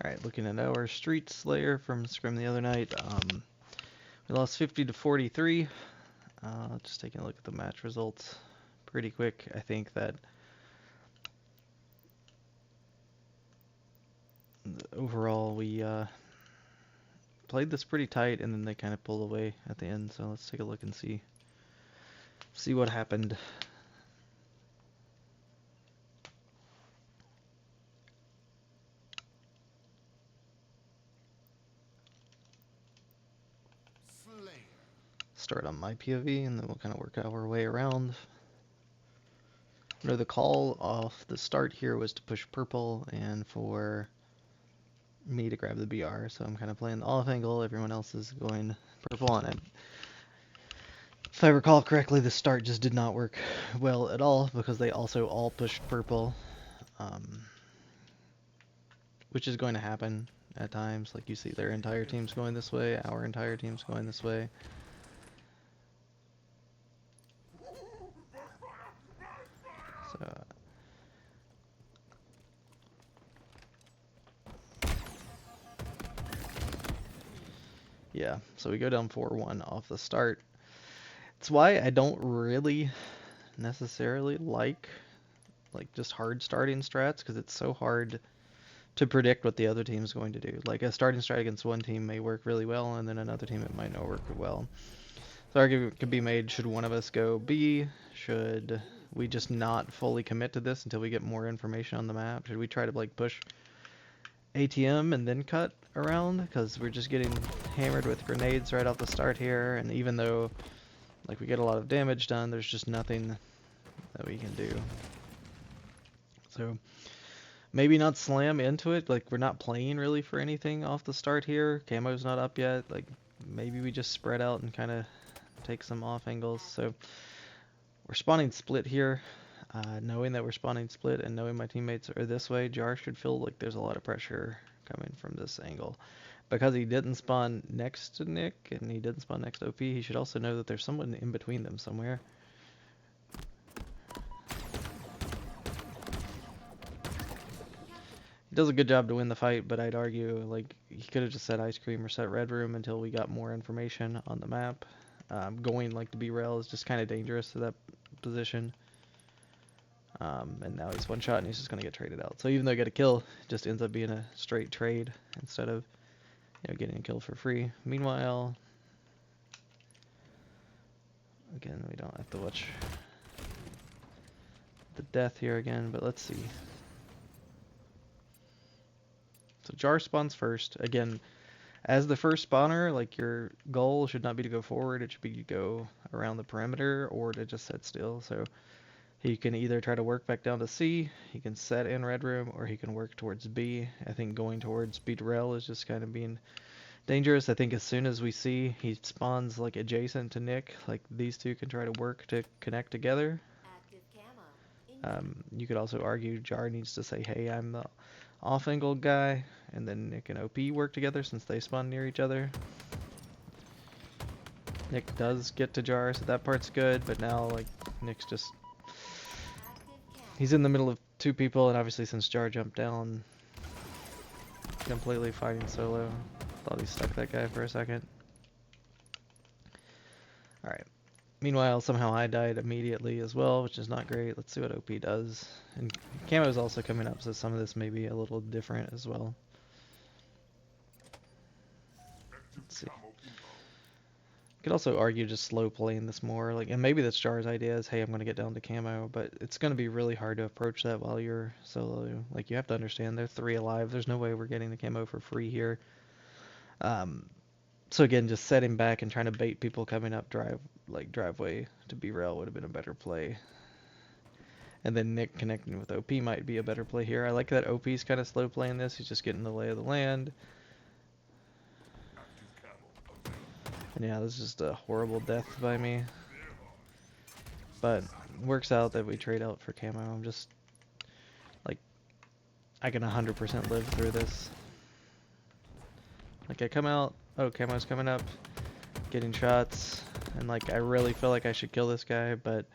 Alright, looking at our Street Slayer from Scrim the other night. We lost 50 to 43. Just taking a look at the match results pretty quick. I think that overall we played this pretty tight, and then they kind of pulled away at the end. So let's take a look and see what happened. Start on my POV, and then we'll kind of work our way around. The call off the start here was to push purple and for me to grab the BR, so I'm kind of playing the off angle. Everyone else is going purple on it. If I recall correctly, the start just did not work well at all because they also all pushed purple, which is going to happen at times. Like, you see their entire team's going this way, our entire team's going this way. So yeah, so we go down 4-1 off the start. It's why I don't really necessarily like just hard starting strats, because it's so hard to predict what the other team's going to do. Like, a starting strat against one team may work really well, and then another team it might not work well. The argument could be made, should one of us go B? Should we just not fully commit to this until we get more information on the map? Should we try to like push ATM and then cut around? Because we're just getting hammered with grenades right off the start here, and even though like we get a lot of damage done, there's just nothing that we can do. So maybe not slam into it. Like, we're not playing really for anything off the start here. Camo's not up yet. Like, maybe we just spread out and kind of take some off angles. So we're spawning split here. Knowing that we're spawning split and knowing my teammates are this way, Jar should feel like there's a lot of pressure coming from this angle. Because he didn't spawn next to Nick and he didn't spawn next to OP, he should also know that there's someone in between them somewhere. He does a good job to win the fight, but I'd argue like he could have just set Ice Cream or set Red Room until we got more information on the map. Going like to B-Rail is just kind of dangerous to that position. And now he's one shot and he's just going to get traded out. So even though he got a kill, it just ends up being a straight trade instead of, you know, getting a kill for free. Meanwhile, again, we don't have to watch the death here again, but let's see. So Jar spawns first. Again, as the first spawner, like, your goal should not be to go forward, it should be to go around the perimeter or to just sit still. So he can either try to work back down to C, he can set in Red Room, or he can work towards B. I think going towards B to Rel is just kind of being dangerous. I think as soon as we see he spawns like adjacent to Nick, like these two can try to work to connect together. You could also argue Jar needs to say, hey, I'm the off angle guy, and then Nick and OP work together since they spawn near each other. Nick does get to Jar, so that part's good, but now like Nick's just, he's in the middle of two people, and obviously since Jar jumped down, completely fighting solo. Thought he stuck that guy for a second. Alright. Meanwhile, somehow I died immediately as well, which is not great. Let's see what OP does. And Camo is also coming up, so some of this may be a little different as well. Let's see. Could also argue just slow playing this more, like, and maybe that's Jar's idea is, hey, I'm going to get down to Camo, but it's going to be really hard to approach that while you're solo. Like, you have to understand, they're 3 alive. There's no way we're getting the Camo for free here. So again, just setting back and trying to bait people coming up driveway to B-Rail would have been a better play. And then Nick connecting with OP might be a better play here. I like that OP's kind of slow playing this. He's just getting the lay of the land. And yeah, this is just a horrible death by me. But it works out that we trade out for Camo. I'm just, like, I can 100% live through this. Like, I come out, oh, Camo's coming up, getting shots, and like, I really feel like I should kill this guy, but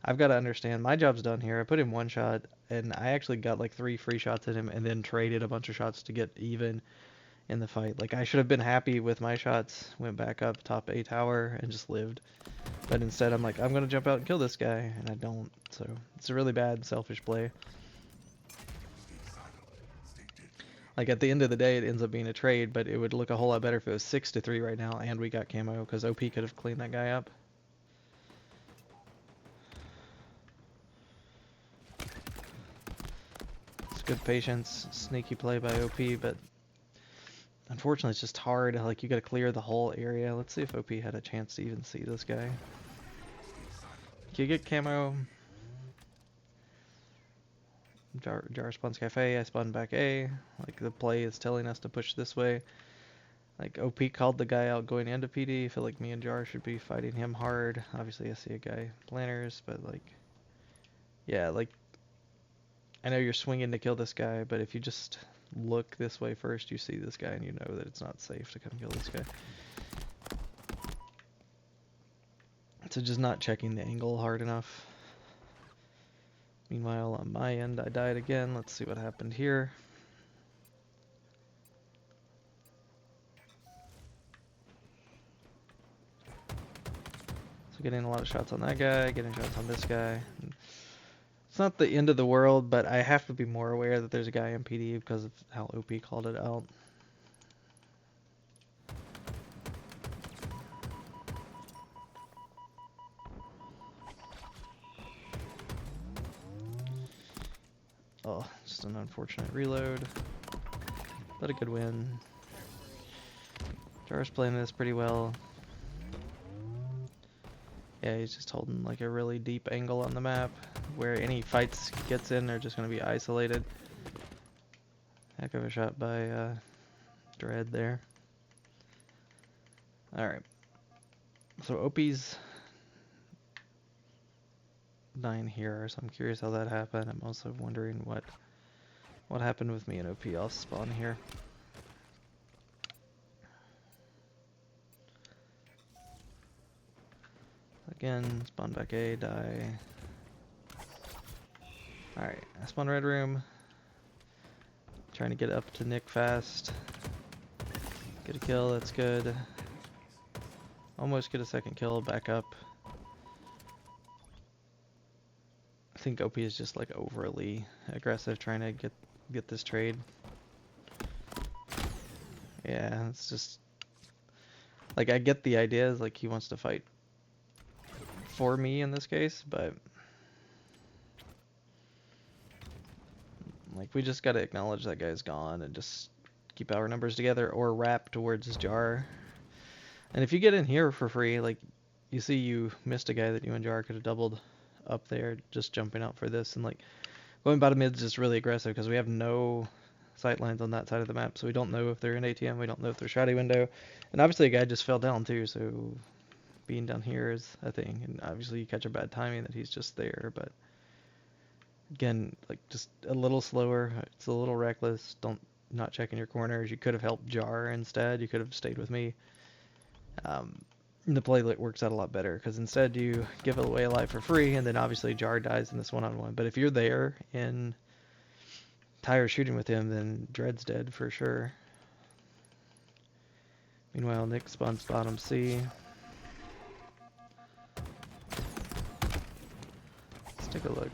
I've got to understand, my job's done here. I put in one shot, and I actually got like 3 free shots at him, and then traded a bunch of shots to get even in the fight. Like, I should have been happy with my shots, went back up top A tower, and just lived. But instead, I'm like, I'm gonna jump out and kill this guy, and I don't. So it's a really bad, selfish play. Like, at the end of the day, it ends up being a trade, but it would look a whole lot better if it was 6-3 right now, and we got camo, because OP could have cleaned that guy up. It's good patience, sneaky play by OP, but unfortunately it's just hard. Like, you gotta clear the whole area. Let's see if OP had a chance to even see this guy. Can you get camo? Jar spawns cafe, I spawn back A. Like, the play is telling us to push this way. Like, OP called the guy out going into PD. I feel like me and Jar should be fighting him hard. Obviously, I see a guy planners, but like, yeah, like, I know you're swinging to kill this guy, but if you just look this way first, you see this guy and you know that it's not safe to come kill this guy. So just not checking the angle hard enough. Meanwhile, on my end, I died again. Let's see what happened here. So getting a lot of shots on that guy, getting shots on this guy. It's not the end of the world, but I have to be more aware that there's a guy in PD because of how OP called it out. Oh, just an unfortunate reload, but a good win. Jar's playing this pretty well. Yeah, he's just holding like a really deep angle on the map where any fights he gets in are just going to be isolated. Heck of a shot by Dread there. Alright. So OP's 9 here, so I'm curious how that happened. I'm also wondering what happened with me and OP. I'll spawn here. Again, spawn back A, die. Alright, I spawn red room. Trying to get up to Nick fast. Get a kill, that's good. Almost get a second kill, back up. I think OP is just like overly aggressive trying to get this trade. Yeah, it's just like, I get the idea, is like he wants to fight for me in this case, but like, we just gotta acknowledge that guy's gone and just keep our numbers together or wrap towards his Jar. And if you get in here for free, like, you see you missed a guy that you and Jar could have doubled up there, just jumping out for this, and like, going bottom mid is just really aggressive because we have no sight lines on that side of the map, so we don't know if they're in ATM, we don't know if they're shotty window, and obviously a guy just fell down too, so being down here is a thing, and obviously you catch a bad timing that he's just there, but again, like, just a little slower, it's a little reckless, not checking your corners. You could have helped Jar instead, you could have stayed with me. The play works out a lot better because instead you give away a life for free, and then obviously Jar dies in this one-on-one. But if you're there in Tyre shooting with him, then Dread's dead for sure. Meanwhile, Nick spawns bottom C. Let's take a look.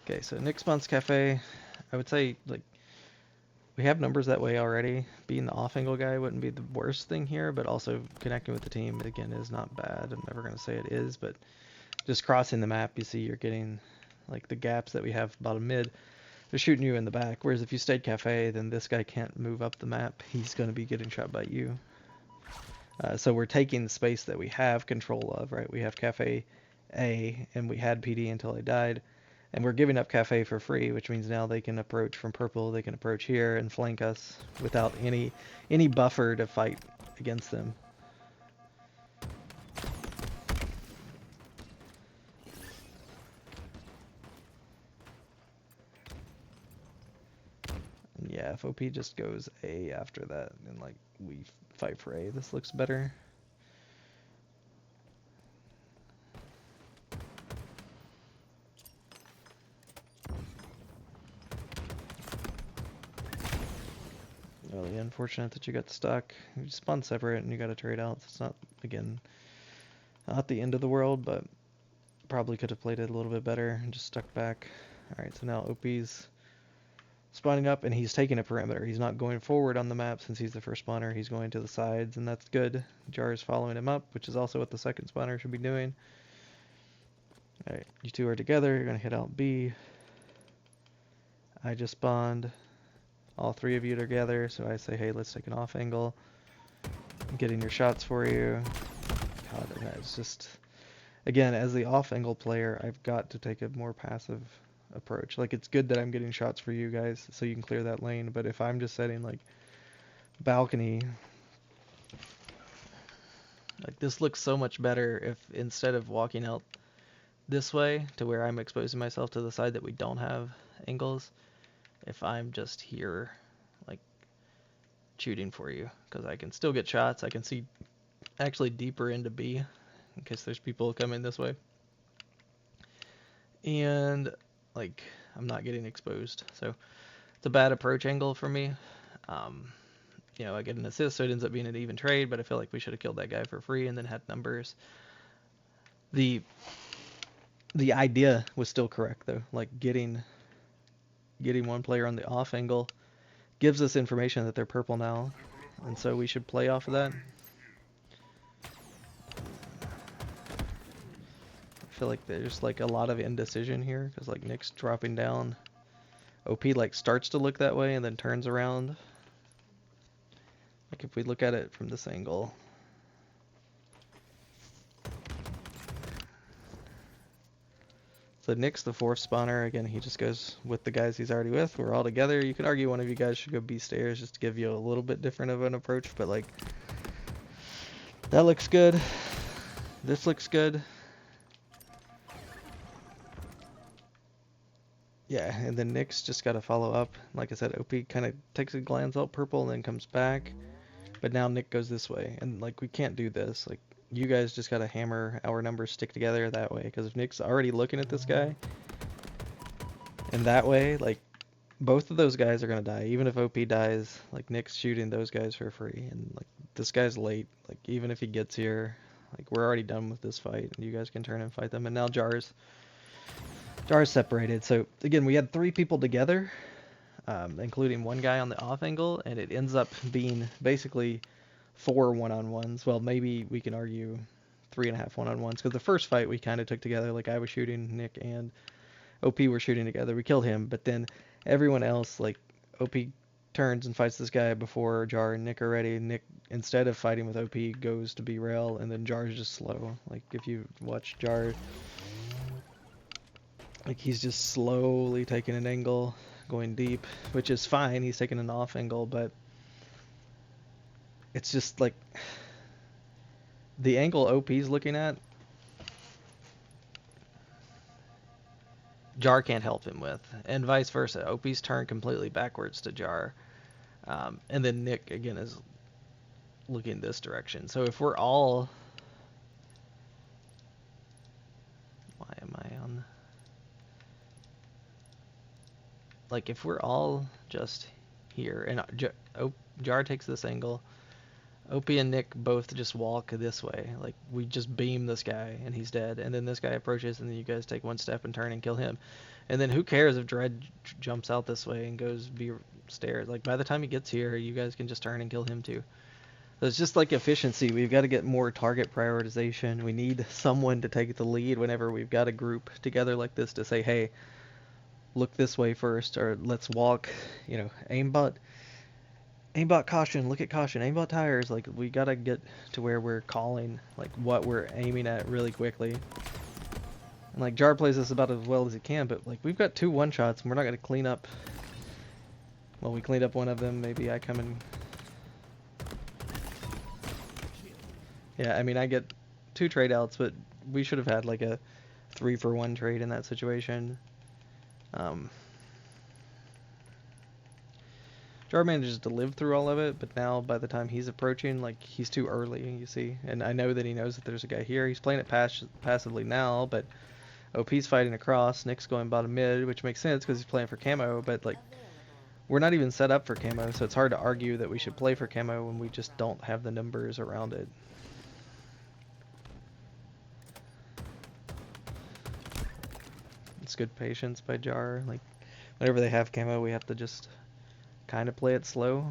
Okay, so Nick spawns cafe. I would say, like, we have numbers that way already. Being the off-angle guy wouldn't be the worst thing here, but also connecting with the team, again, is not bad. I'm never going to say it is, but just crossing the map, you see you're getting, like, the gaps that we have bottom mid. They're shooting you in the back, whereas if you stayed cafe, then this guy can't move up the map. He's going to be getting shot by you. So we're taking the space that we have control of, right? We have cafe A, and we had PD until I died. And we're giving up cafe for free, which means now they can approach from purple, they can approach here and flank us without any buffer to fight against them. And yeah, if OP just goes A after that, and like, we fight for A, this looks better. Really unfortunate that you got stuck. You spawn separate and you got to trade out. It's not, again, not the end of the world, but probably could have played it a little bit better and just stuck back. Alright, so now OP's spawning up and he's taking a perimeter. He's not going forward on the map since he's the first spawner. He's going to the sides, and that's good. Jar is following him up, which is also what the second spawner should be doing. Alright, you two are together. You're going to hit out B. I just spawned. All three of you together, so I say, hey, let's take an off angle. I'm getting your shots for you. God, it's just... Again, as the off angle player, I've got to take a more passive approach. Like, it's good that I'm getting shots for you guys so you can clear that lane, but if I'm just setting like balcony, like this looks so much better if instead of walking out this way to where I'm exposing myself to the side that we don't have angles, if I'm just here like shooting for you, because I can still get shots. I can see actually deeper into B in case there's people coming this way. And like I'm not getting exposed, so it's a bad approach angle for me. You know, I get an assist, so it ends up being an even trade, but I feel like we should have killed that guy for free and then had numbers. The idea was still correct though. Like getting one player on the off angle gives us information that they're purple now, and so we should play off of that. I feel like there's like a lot of indecision here because like Nick's dropping down. OP like starts to look that way and then turns around. Like if we look at it from this angle, so Nick's the fourth spawner. Again, he just goes with the guys he's already with. We're all together. You could argue one of you guys should go B stairs just to give you a little bit different of an approach, but like that looks good. This looks good. Yeah, and then Nick's just got to follow up. Like I said, OP kind of takes a glance out purple and then comes back. But now Nick goes this way. And, like, we can't do this. Like, you guys just got to hammer our numbers stick together that way. Because if Nick's already looking at this guy, and that way, like, both of those guys are going to die. Even if OP dies, like, Nick's shooting those guys for free. And, like, this guy's late. Like, even if he gets here, like, we're already done with this fight. And you guys can turn and fight them. And now Jar's separated. So again, we had three people together, including one guy on the off angle, and it ends up being basically 4 one-on-ones. Well, maybe we can argue 3.5 one-on-ones, because the first fight we kind of took together. Like I was shooting, Nick and OP were shooting together. We killed him, but then everyone else, like OP turns and fights this guy before Jar and Nick are ready. Nick, instead of fighting with OP, goes to be rail, and then Jar's just slow. Like if you watch Jar, like he's just slowly taking an angle, going deep, which is fine. He's taking an off angle, but it's just like the angle OP's looking at, Jar can't help him with, and vice versa. OP's turned completely backwards to Jar, and then Nick again is looking this direction. So if we're all, why am I on? Like if we're all just here and Jar takes this angle, OP and Nick both just walk this way, like we just beam this guy and he's dead, and then this guy approaches and then you guys take one step and turn and kill him, and then who cares if Dread jumps out this way and goes B stairs? Like by the time he gets here, you guys can just turn and kill him too. So it's just like efficiency. We've got to get more target prioritization. We need someone to take the lead whenever we've got a group together like this to say, hey, look this way first, or let's walk, you know, aimbot caution, look at caution, aimbot tires. Like we gotta get to where we're calling like what we're aiming at really quickly. And like Jar plays this about as well as he can, but like we've got 2 one-shots and we're not gonna clean up. Well, we cleaned up one of them. Maybe I come and, yeah, I mean I get 2 trade outs, but we should have had like a 3-for-1 trade in that situation. Jar manages to live through all of it, but now by the time he's approaching, like he's too early, you see. And I know that he knows that there's a guy here. He's playing it passively now, but OP's fighting across. Nick's going bottom mid, which makes sense because he's playing for camo, but like we're not even set up for camo, so it's hard to argue that we should play for camo when we just don't have the numbers around it. It's good patience by Jar. Like, whenever they have camo, we have to just kind of play it slow.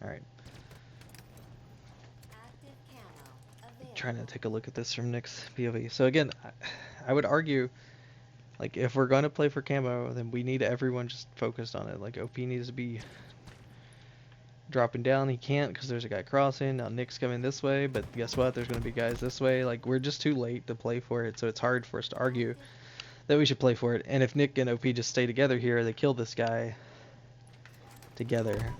Alright. Trying to take a look at this from Nick's POV. So again, I would argue, like, if we're going to play for camo, then we need everyone just focused on it. Like, OP needs to be dropping down. He can't because there's a guy crossing. Now Nick's coming this way, but guess what? There's going to be guys this way. Like, we're just too late to play for it, so it's hard for us to argue that we should play for it. And if Nick and OP just stay together here, they kill this guy together.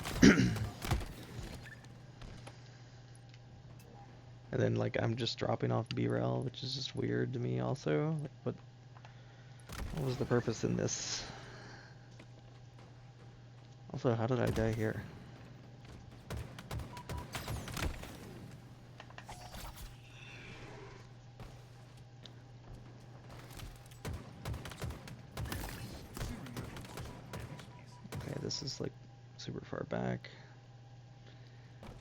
And then, like, I'm just dropping off B-Rel, which is just weird to me also. Like, what was the purpose in this? Also, how did I die here? Okay, this is like super far back.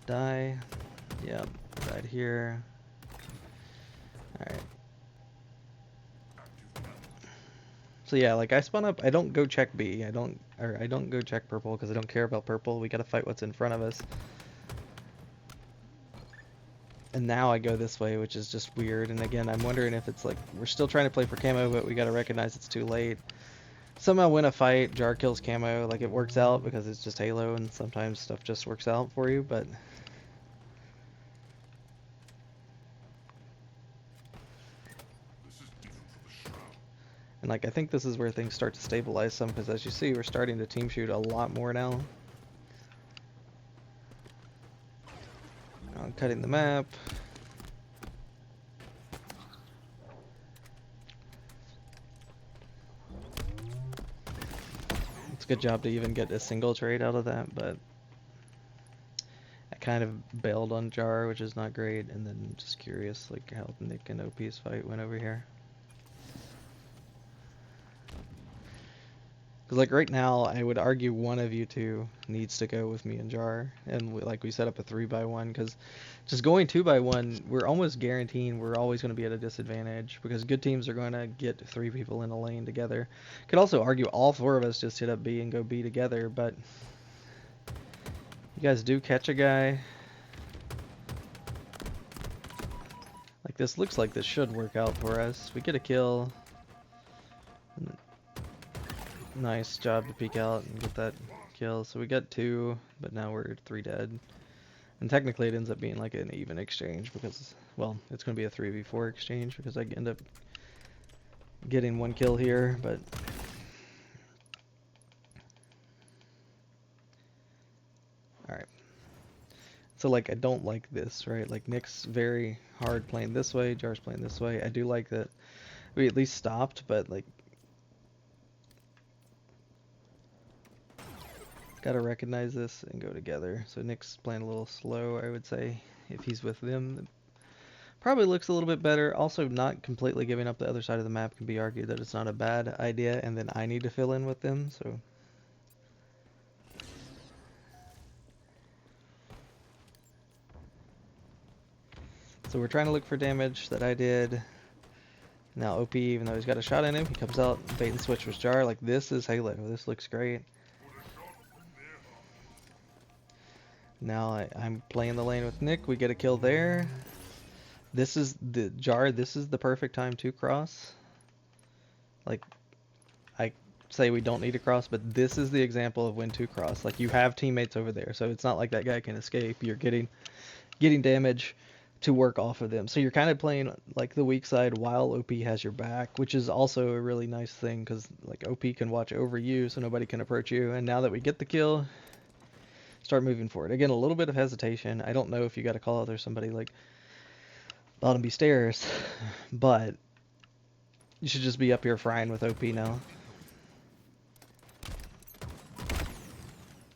Die. Yep, died here. Alright. So yeah, like I spawn up, I don't go check B. I don't go check purple because I don't care about purple. We gotta fight what's in front of us. And now I go this way, which is just weird. And again, I'm wondering if it's like we're still trying to play for camo, but we gotta recognize it's too late. Somehow win a fight, Jar kills camo, like it works out because it's just Halo, and sometimes stuff just works out for you, but and like I think this is where things start to stabilize some, because as you see, we're starting to team shoot a lot more now. I'm cutting the map. It's a good job to even get a single trade out of that, but I kind of bailed on Jar, which is not great, and then just curious like how Nick and OP's fight went over here. Because like right now, I would argue one of you two needs to go with me and Jar, and like we set up a 3x1, because just going 2x1, we're almost guaranteeing we're always going to be at a disadvantage, because good teams are going to get 3 people in a lane together. Could also argue all 4 of us just hit up B and go B together, but you guys do catch a guy. Like this looks like this should work out for us. We get a kill. Nice job to peek out and get that kill. So we got 2, but now we're 3 dead. And technically it ends up being like an even exchange because, well, it's going to be a 3v4 exchange because I end up getting 1 kill here, but alright. So like I don't like this, right? Like Nick's very hard playing this way, Jar's playing this way. I do like that we at least stopped, but like gotta recognize this and go together. So Nick's playing a little slow, I would say. If he's with them, probably looks a little bit better. Also, not completely giving up the other side of the map can be argued that it's not a bad idea, and then I need to fill in with them, so. So we're trying to look for damage that I did. Now OP, even though he's got a shot in him, he comes out, bait and switch with Jar. Like, this is Halo. This looks great. Now I'm playing the lane with Nick. We get a kill there. This is the Jar. This is the perfect time to cross. Like, I say we don't need to cross, but this is the example of when to cross. Like, you have teammates over there, so it's not like that guy can escape. You're getting damage to work off of them. So you're kind of playing like the weak side while OP has your back, which is also a really nice thing because like OP can watch over you, so nobody can approach you. And now that we get the kill, start moving forward. Again, a little bit of hesitation. I don't know if you got to call out there's somebody like bottom B stairs, but you should just be up here frying with OP now.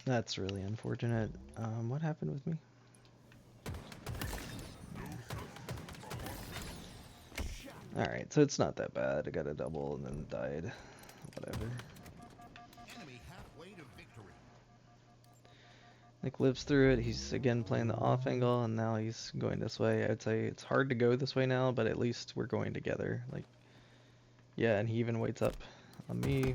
That's really unfortunate. What happened with me? Alright, so it's not that bad. I got a double and then died. Whatever. Enemy halfway to victory. Nick lives through it. He's again playing the off angle, and now he's going this way. I'd say it's hard to go this way now, but at least we're going together. Like, yeah, and he even waits up on me.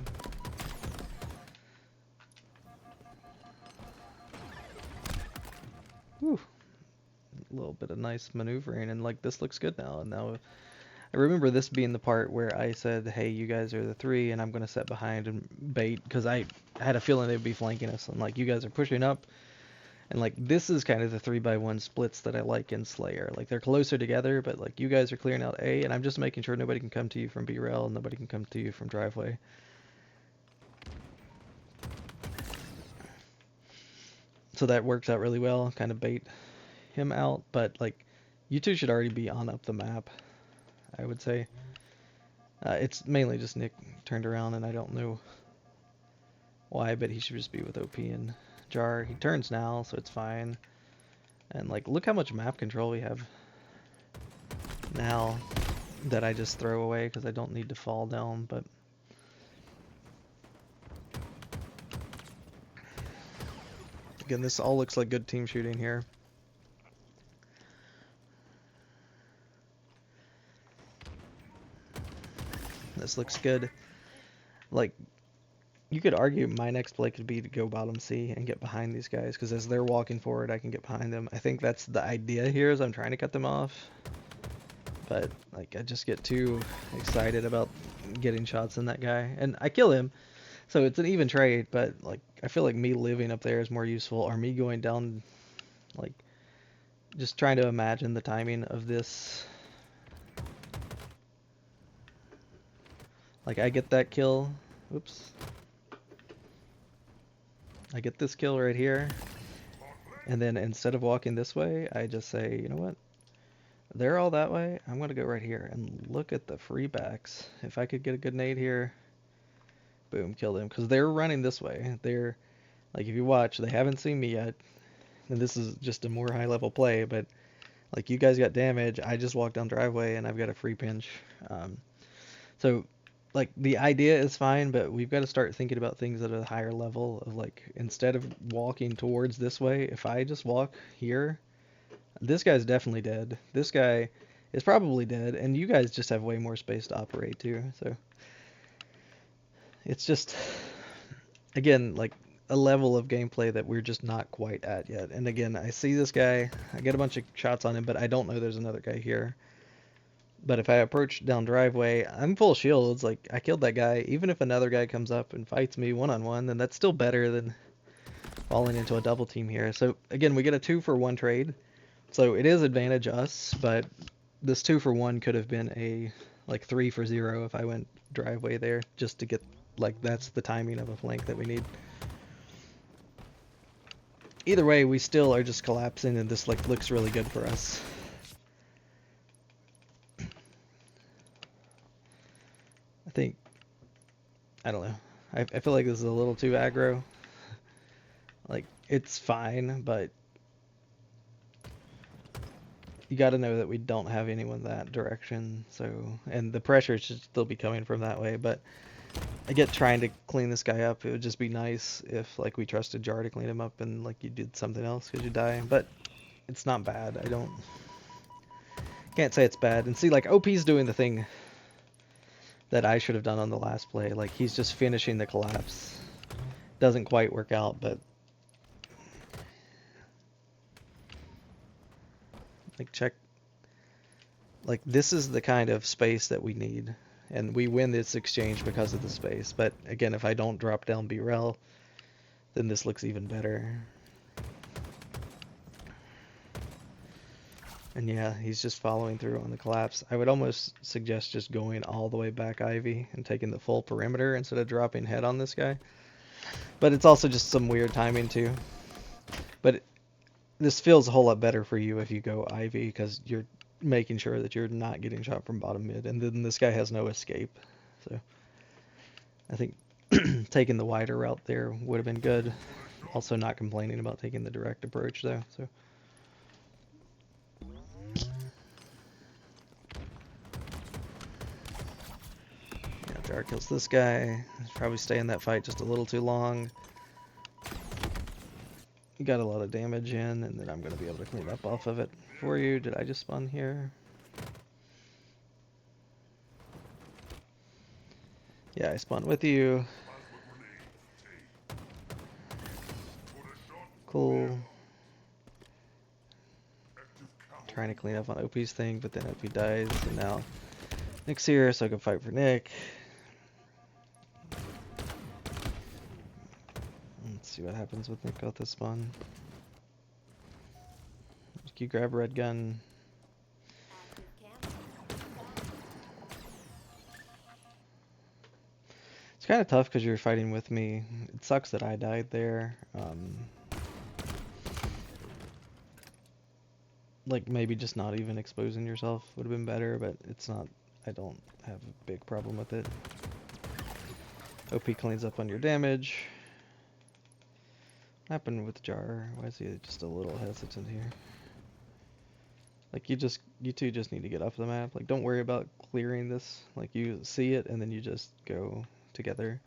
Whew. A little bit of nice maneuvering, and like this looks good now. And now I remember this being the part where I said, hey, you guys are the three, and I'm going to set behind and bait, because I had a feeling they'd be flanking us. And like, you guys are pushing up. And like, this is kind of the 3x1 splits that I like in Slayer. Like, they're closer together, but like, you guys are clearing out A, and I'm just making sure nobody can come to you from B-rail, and nobody can come to you from driveway. So that works out really well, kind of bait him out, but like, you two should already be on up the map, I would say. It's mainly just Nick turned around, and I don't know why, but he should just be with OP and Jar. He turns now, so it's fine. And like, look how much map control we have now that I just throw away because I don't need to fall down. But again, this all looks like good team shooting here. This looks good. Like, you could argue my next play could be to go bottom C and get behind these guys, because as they're walking forward, I can get behind them. I think that's the idea here, is I'm trying to cut them off. But like, I just get too excited about getting shots in that guy, and I kill him. So it's an even trade, but like, I feel like me living up there is more useful, or me going down, like, just trying to imagine the timing of this. Like, I get that kill. Oops. I get this kill right here. And then instead of walking this way, I just say, you know what? They're all that way. I'm going to go right here. And look at the free backs. If I could get a good nade here. Boom, killed him. Because they're running this way. They're, like, if you watch, they haven't seen me yet. And this is just a more high level play. But, like, you guys got damage. I just walked down driveway and I've got a free pinch. So, like, the idea is fine, but we've got to start thinking about things at a higher level of, like, instead of walking towards this way, if I just walk here, this guy's definitely dead. This guy is probably dead, and you guys just have way more space to operate too. So it's just, again, like, a level of gameplay that we're just not quite at yet. And again, I see this guy, I get a bunch of shots on him, but I don't know there's another guy here. But if I approach down driveway, I'm full shields. Like, I killed that guy. Even if another guy comes up and fights me one-on-one, then that's still better than falling into a double team here. So again, we get a 2-for-1 trade. So it is advantage us, but this 2-for-1 could have been a, like, 3-for-0 if I went driveway there, just to get, like, that's the timing of a flank that we need. Either way, we still are just collapsing, and this, like, looks really good for us. I don't know. I feel like this is a little too aggro. Like, it's fine, but you got to know that we don't have anyone that direction. So, and the pressure should still be coming from that way. But I get trying to clean this guy up. It would just be nice if, like, we trusted Jar to clean him up, and like you did something else because you die. But it's not bad. Can't say it's bad. And see, like, OP's doing the thing that I should have done on the last play. Like, he's just finishing the collapse. Doesn't quite work out, but like, check. Like, this is the kind of space that we need, and we win this exchange because of the space. But again, if I don't drop down B-rel, then this looks even better. And yeah, he's just following through on the collapse. I would almost suggest just going all the way back Ivy and taking the full perimeter instead of dropping head on this guy. But it's also just some weird timing too. But this feels a whole lot better for you if you go Ivy, because you're making sure that you're not getting shot from bottom mid, and then this guy has no escape. So I think taking the wider route there would have been good. Also not complaining about taking the direct approach though. So Jar kills this guy. He's probably staying in that fight just a little too long. got a lot of damage in, and then I'm going to be able to clean up off of it for you. Did I just spawn here? Yeah, I spawned with you. Cool. Trying to clean up on OP's thing, but then OP dies, and now Nick's here, so I can fight for Nick. Let's see what happens with Nick out this spawn. Can you grab a red gun? It's kind of tough because you're fighting with me. It sucks that I died there. Like maybe just not even exposing yourself would have been better, but it's not. I don't have a big problem with it. OP cleans up on your damage. What happened with Jar? Why is he just a little hesitant here? Like you two just need to get off the map. Like don't worry about clearing this. Like you see it and then you just go together.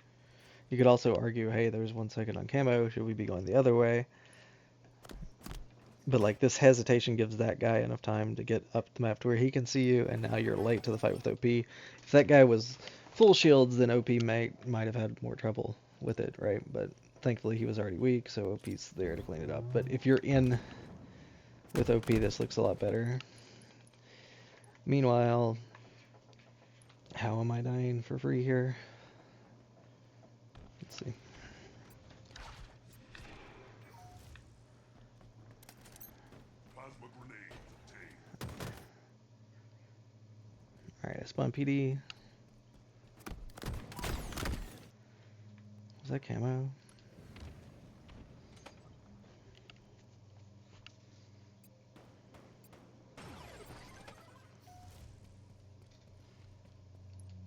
You could also argue, hey, there's 1 second on camo. Should we be going the other way? But like this hesitation gives that guy enough time to get up the map to where he can see you, and now you're late to the fight with OP. If that guy was full shields, then OP might have had more trouble with it, right? But thankfully he was already weak, so OP's there to clean it up. But if you're in with OP, this looks a lot better. Meanwhile, how am I dying for free here? Let's see. Alright, I spawned PD. Was that camo?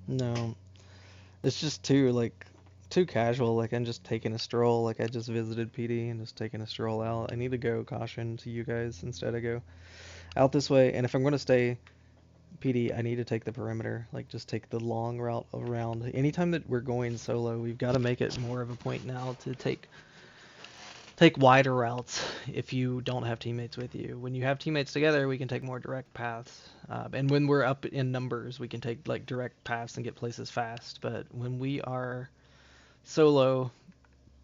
No. It's just too casual. Like I'm just taking a stroll. Like I just visited PD and just taking a stroll out. I need to go caution to you guys. Instead I go out this way. And if I'm going to stay PD, I need to take the perimeter. Like just take the long route around. Anytime that we're going solo, we've got to make it more of a point now to take wider routes if you don't have teammates with you. When you have teammates together, we can take more direct paths. And when we're up in numbers, we can take like direct paths and get places fast. But when we are solo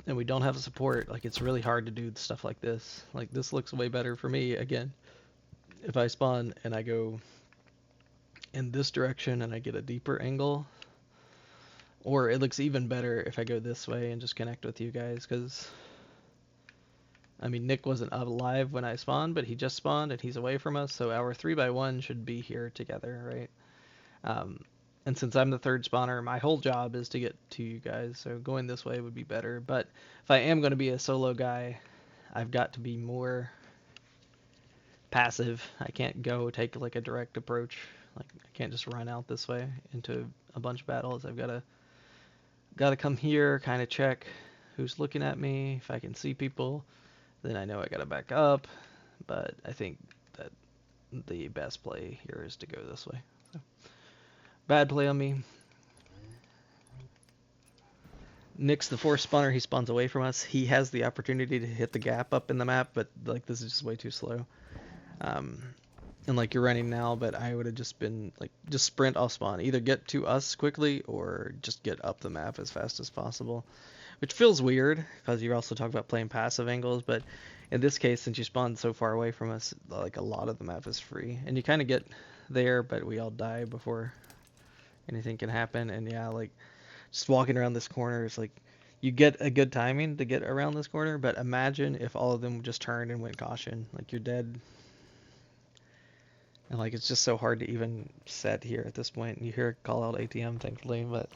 and we don't have support, like it's really hard to do stuff like this. Like this looks way better for me again. If I spawn and I go in this direction and I get a deeper angle, or it looks even better if I go this way and just connect with you guys, because I mean, Nick wasn't alive when I spawned, but he just spawned and he's away from us, so our 3x1 should be here together, right? And since I'm the third spawner, my whole job is to get to you guys, so going this way would be better. But if I am going to be a solo guy, I've got to be more passive. I can't go take like a direct approach. Like I can't just run out this way into a bunch of battles. I've got to come here, kind of check who's looking at me. If I can see people, then I know I gotta back up, but I think that the best play here is to go this way. So, bad play on me. Nick's the fourth spawner, he spawns away from us. He has the opportunity to hit the gap up in the map, but like this is just way too slow. And like you're running now, but I would have just been like, just sprint off spawn. Either get to us quickly or just get up the map as fast as possible. Which feels weird, because you're also talking about playing passive angles, but in this case, since you spawned so far away from us, like a lot of the map is free. And you kind of get there, but we all die before anything can happen. And yeah, like, just walking around this corner is like, you get a good timing to get around this corner, but imagine if all of them just turned and went caution. Like, you're dead. And like, it's just so hard to even set here at this point. You hear a call out ATM, thankfully, but...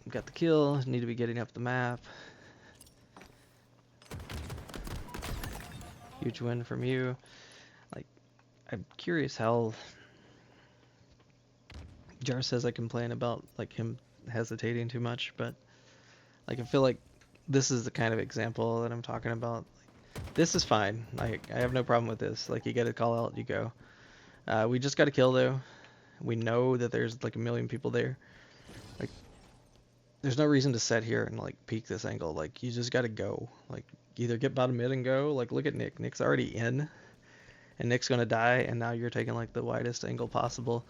Got the kill, need to be getting up the map. Huge win from you. Like, I'm curious how Jar says I complain about like him hesitating too much, but like I feel like this is the kind of example that I'm talking about. Like, this is fine. Like I have no problem with this. Like you get a call out, you go. We just got a kill though. We know that there's like a million people there. Like, there's no reason to sit here and like peek this angle. Like, you just gotta go. Like, either get bottom mid and go. Like, look at Nick. Nick's already in, and Nick's gonna die, and now you're taking like the widest angle possible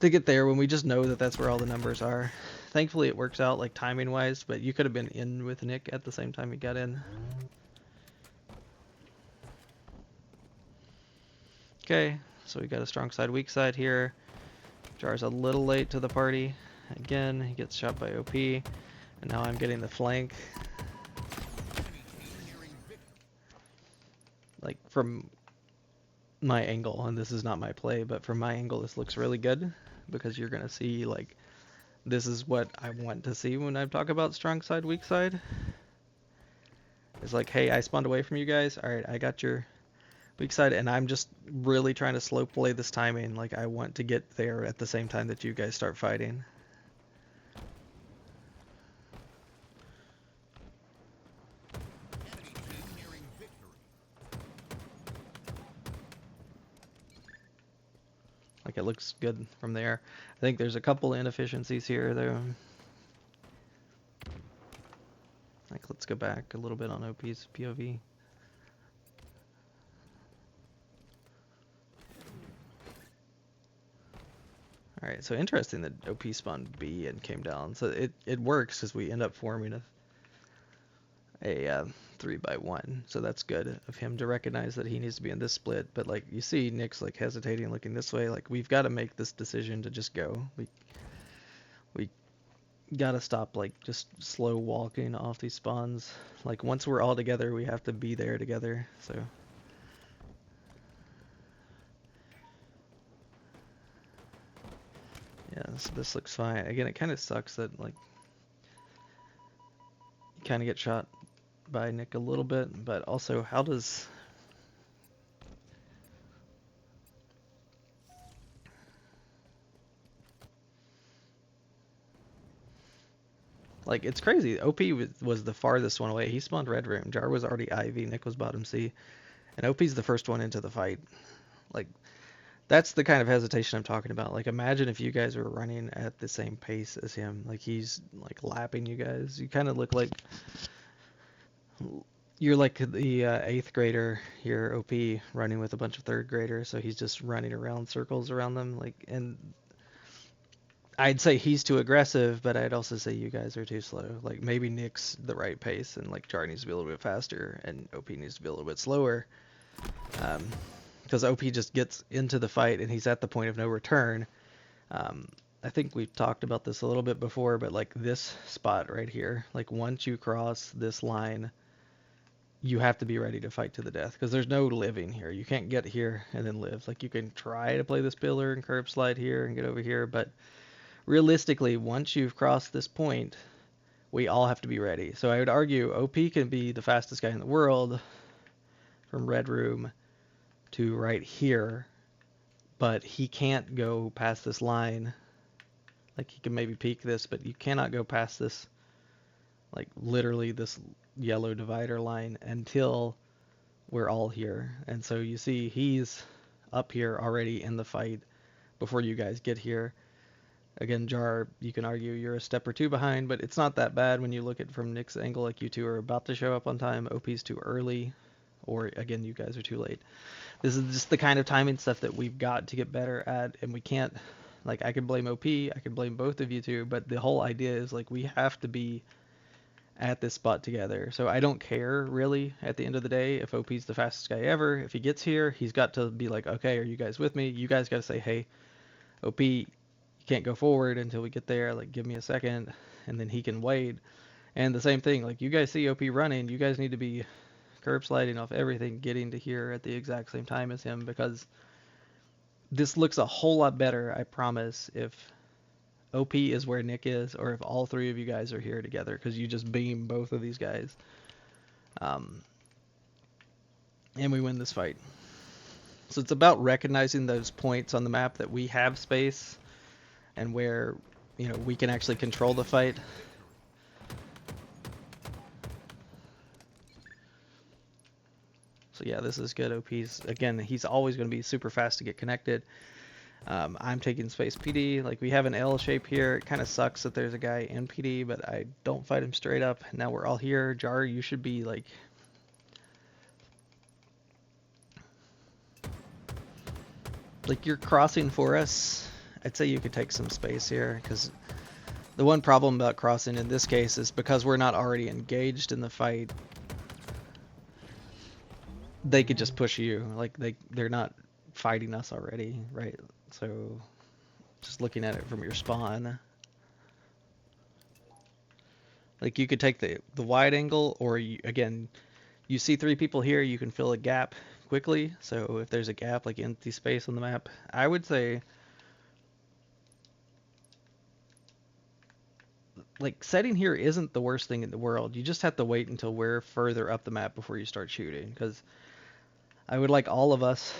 to get there when we just know that that's where all the numbers are. Thankfully, it works out like timing wise, but you could have been in with Nick at the same time he got in. Okay, so we got a strong side, weak side here. Jar's a little late to the party. Again, he gets shot by OP, and now I'm getting the flank. Like, from my angle, and this is not my play, but from my angle, this looks really good, because you're gonna see, like, this is what I want to see when I talk about strong side, weak side. It's like, hey, I spawned away from you guys. Alright, I got your weak side, and I'm just really trying to slow play this timing. Like, I want to get there at the same time that you guys start fighting. Like, it looks good from there. I think there's a couple inefficiencies here, though. Like, let's go back a little bit on OP's POV. Alright, so interesting that OP spawned B and came down. So it works because we end up forming a 3-by-1. So that's good of him to recognize that he needs to be in this split. But like, you see Nick's like hesitating, looking this way. Like, we've got to make this decision to just go. We gotta stop like just slow walking off these spawns. Like, once we're all together, we have to be there together. So yeah, this looks fine. Again, it kind of sucks that like you kind of get shot by Nick a little bit, but also how does like, it's crazy. OP was the farthest one away. He spawned red room. Jar was already Ivy. Nick was bottom C, and OP's the first one into the fight. Like, that's the kind of hesitation I'm talking about. Like, imagine if you guys were running at the same pace as him. Like, he's like lapping you guys. You kind of look like you're like the 8th grader here, OP, running with a bunch of 3rd graders. So he's just running around circles around them. Like, and I'd say he's too aggressive, but I'd also say you guys are too slow. Like, maybe Nick's the right pace, and like Jar needs to be a little bit faster, and OP needs to be a little bit slower. Because OP just gets into the fight, and he's at the point of no return. I think we've talked about this a little bit before, but like this spot right here, like once you cross this line, you have to be ready to fight to the death, because there's no living here. You can't get here and then live. Like, you can try to play this pillar and curb slide here and get over here, but realistically, once you've crossed this point, we all have to be ready. So I would argue OP can be the fastest guy in the world from red room to right here, but he can't go past this line. Like, he can maybe peek this, but you cannot go past this, like literally this yellow divider line, until we're all here. And so you see he's up here already in the fight before you guys get here. Again, Jar, you can argue you're a step or two behind, but it's not that bad when you look at it from Nick's angle. Like, you two are about to show up on time, OP's too early, or again, you guys are too late. This is just the kind of timing stuff that we've got to get better at, and we can't, like, I could blame OP, I could blame both of you two, but the whole idea is, like, we have to be at this spot together. So I don't care, really, at the end of the day, if OP's the fastest guy ever. If he gets here, he's got to be like, okay, are you guys with me? You guys got to say, hey, OP, can't go forward until we get there, like, give me a second, and then he can wait. And the same thing, like, you guys see OP running, you guys need to be curb sliding off everything, getting to here at the exact same time as him, because this looks a whole lot better, I promise, if OP is where Nick is, or if all 3 of you guys are here together, because you just beam both of these guys. And we win this fight. So it's about recognizing those points on the map that we have space, and where, you know, we can actually control the fight. So yeah, this is good. OP's, again, he's always going to be super fast to get connected. I'm taking space PD. Like, we have an L shape here. It kind of sucks that there's a guy in PD, but I don't fight him straight up. Now we're all here. Jar, you should be like... Like, you're crossing for us. I'd say you could take some space here, because the one problem about crossing in this case is because we're not already engaged in the fight, they could just push you. Like, they're not fighting us already, right? So, just looking at it from your spawn. Like, you could take the wide angle, or you, again, you see 3 people here, you can fill a gap quickly. So if there's a gap, like empty space on the map, I would say, like, setting here isn't the worst thing in the world. You just have to wait until we're further up the map before you start shooting, because I would like all of us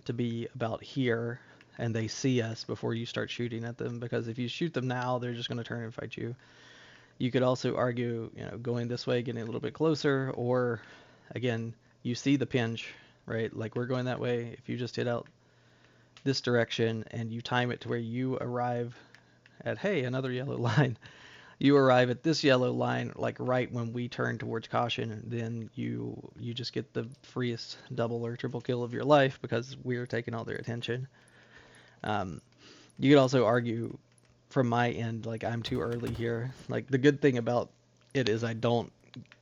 to be about here and they see us before you start shooting at them, because if you shoot them now, they're just going to turn and fight you. You could also argue, you know, going this way, getting a little bit closer, or again, you see the pinch, right? Like, we're going that way. If you just hit out this direction and you time it to where you arrive at, hey, another yellow line, you arrive at this yellow line, like right when we turn towards caution, then you just get the freest double or triple kill of your life because we're taking all their attention. You could also argue from my end, like, I'm too early here. Like, the good thing about it is I don't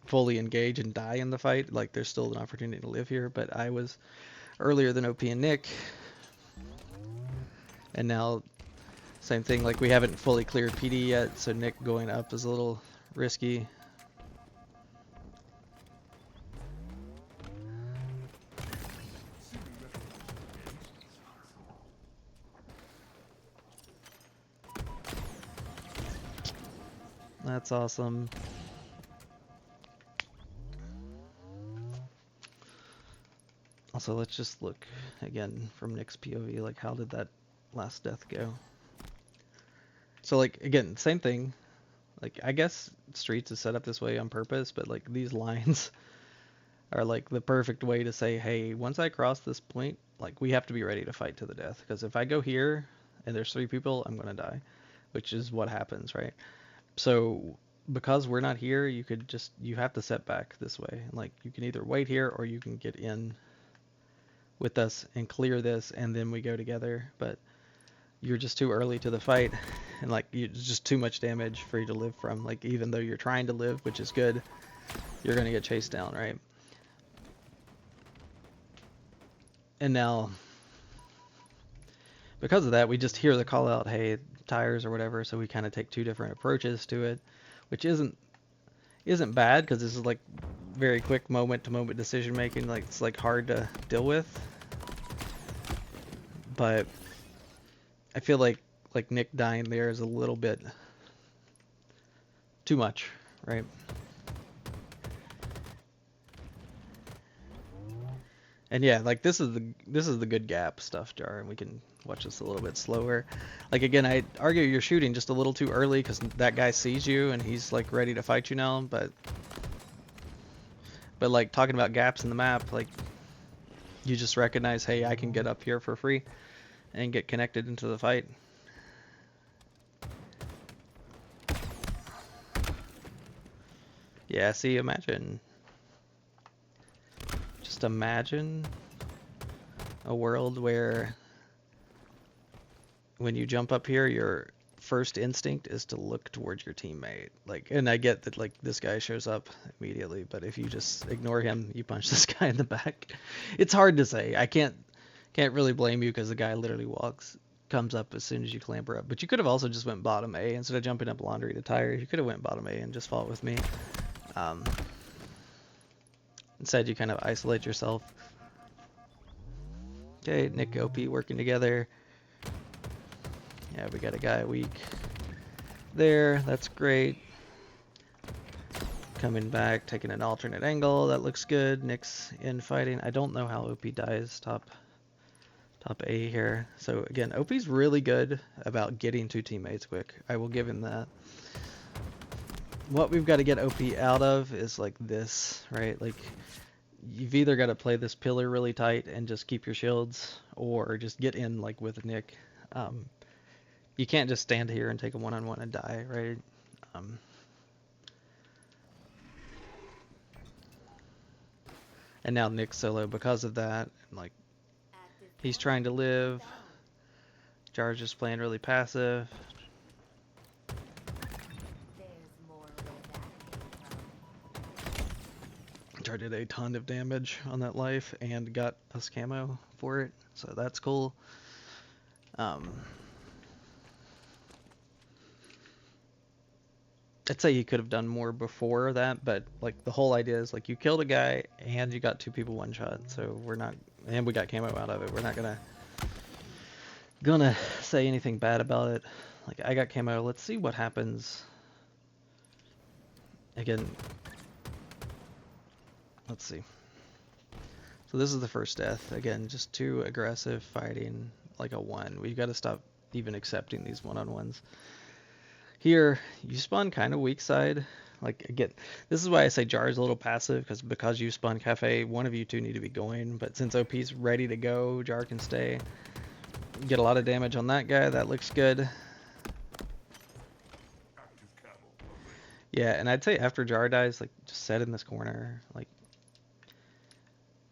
fully engage and die in the fight. Like, there's still an opportunity to live here, but I was earlier than OP and Nick, and now same thing. Like, we haven't fully cleared PD yet, so Nick going up is a little risky. That's awesome. Also, let's just look again from Nick's POV, like, how did that last death go? So, like, again, same thing. Like, I guess Streets is set up this way on purpose, but, like, these lines are, like, the perfect way to say, hey, once I cross this point, like, we have to be ready to fight to the death. Because if I go here and there's 3 people, I'm going to die, which is what happens, right? So, because we're not here, you have to set back this way. Like, you can either wait here or you can get in with us and clear this, and then we go together. But you're just too early to the fight, and like, it's just too much damage for you to live from. Like, even though you're trying to live, which is good, you're gonna get chased down, right? And now, because of that, we just hear the call out, hey, tires or whatever, so we kind of take 2 different approaches to it, which isn't bad, because this is like very quick moment to moment decision making. Like, it's like hard to deal with, but I feel like Nick dying there is a little bit too much, right? And yeah, like, this is the good gap stuff, Jar, and we can watch this a little bit slower. Like, again, I argue you're shooting just a little too early because that guy sees you and he's like ready to fight you now, but like, talking about gaps in the map, like, you just recognize, hey, I can get up here for free and get connected into the fight. Yeah, see, imagine. Just imagine a world where when you jump up here, your first instinct is to look towards your teammate. Like, and I get that, like, this guy shows up immediately, but if you just ignore him, you punch this guy in the back. It's hard to say. I can't really blame you because the guy literally comes up as soon as you clamber up. But you could have also just went bottom A instead of jumping up laundry to tires. You could have went bottom A and just fought with me. Instead, you kind of isolate yourself. Okay, Nick, OP working together. Yeah, we got a guy weak there. That's great. Coming back, taking an alternate angle. That looks good. Nick's in fighting. I don't know how OP dies top A here. So again, OP's really good about getting to teammates quick. I will give him that. What we've got to get OP out of is like this, right? Like, you've either got to play this pillar really tight and just keep your shields, or just get in like with Nick. Um, you can't just stand here and take a one-on-one and die, right? Um, and now Nick's solo because of that. Like he's trying to live. Jar's just playing really passive. Jar did a ton of damage on that life and got us camo for it, so that's cool. I'd say he could have done more before that, but like the whole idea is like you killed a guy and you got two people one shot, so we're not, and we got camo out of it. We're not gonna say anything bad about it. Like I got camo. Let's see what happens. Again, let's see. So this is the first death. Again, just too aggressive fighting like a one. We've got to stop even accepting these one-on-ones. Here, you spawn kind of weak side. Like, again, this is why I say Jar is a little passive, because you spawn Cafe, one of you two need to be going. But since OP's ready to go, Jar can stay. Get a lot of damage on that guy. That looks good. Yeah, and I'd say after Jar dies, like, just set in this corner.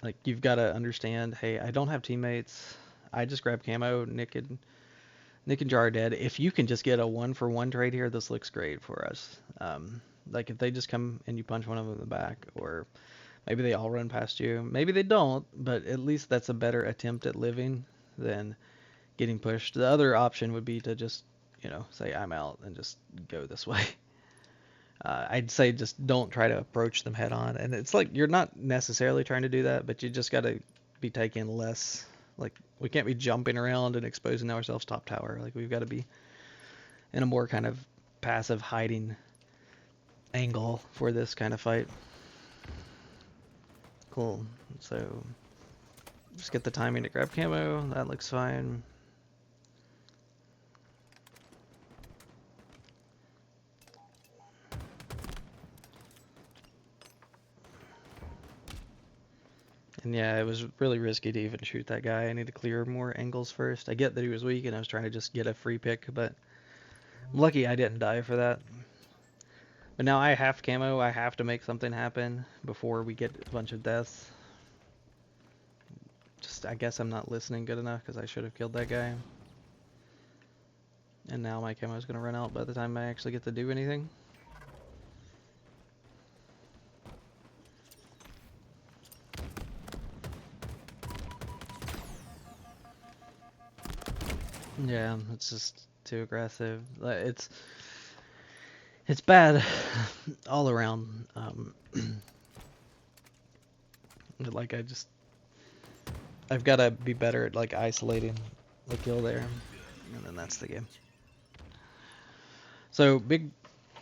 Like you've got to understand, hey, I don't have teammates. I just grabbed camo. Nick and Jar are dead. If you can just get a 1-for-1 trade here, this looks great for us. Like if they just come and you punch one of them in the back, or maybe they all run past you. Maybe they don't, but at least that's a better attempt at living than getting pushed. The other option would be to just, say I'm out and just go this way. I'd say just don't try to approach them head on. And it's like you're not necessarily trying to do that, but you just got to be taking less. Like we can't be jumping around and exposing ourselves top tower. Like we've got to be in a more kind of passive hiding angle for this kind of fight. Cool. So just get the timing to grab camo. That looks fine. And yeah, it was really risky to even shoot that guy. I need to clear more angles first. I get that he was weak and I was trying to just get a free pick, but I'm lucky I didn't die for that. But now I have camo. I have to make something happen before we get a bunch of deaths. Just, I guess I'm not listening good enough because I should have killed that guy. And now my camo is going to run out by the time I actually get to do anything. Yeah, it's just too aggressive. It's bad all around. Like I've got to be better at like isolating the kill there, and then that's the game. So big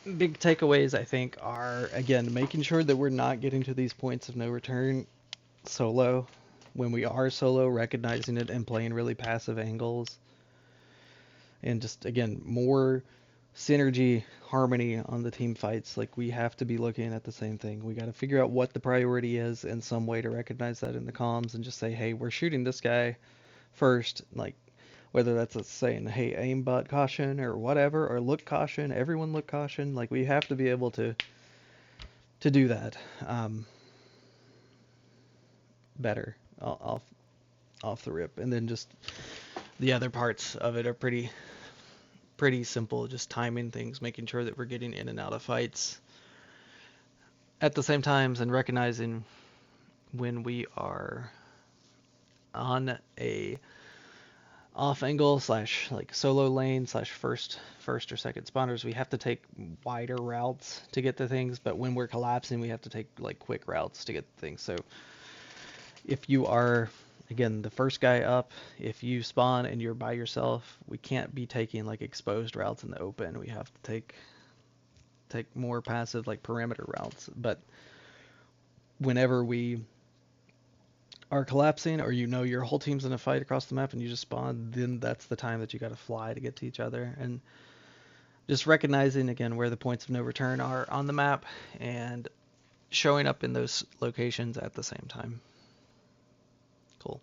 takeaways I think are, again, making sure that we're not getting to these points of no return solo. When we are solo, recognizing it and playing really passive angles. And just, again, more synergy, harmony on the team fights. Like, we have to be looking at the same thing. We got to figure out what the priority is in some way to recognize that in the comms and just say, hey, we're shooting this guy first. Like, whether that's us saying, hey, aimbot caution or whatever, or look caution, everyone look caution. Like, we have to be able to do that better off the rip. And then just the other parts of it are pretty simple, just timing things, making sure that we're getting in and out of fights at the same times, and recognizing when we are on a off angle / like solo lane / first or second spawners, we have to take wider routes to get to things, but when we're collapsing, we have to take like quick routes to get to things. So if you are, again, the first guy up, if you spawn and you're by yourself, we can't be taking like exposed routes in the open. We have to take more passive like perimeter routes. But whenever we are collapsing, or your whole team's in a fight across the map and you just spawn, then that's the time that you got to fly to get to each other. And just recognizing, again, where the points of no return are on the map, and showing up in those locations at the same time. Cool.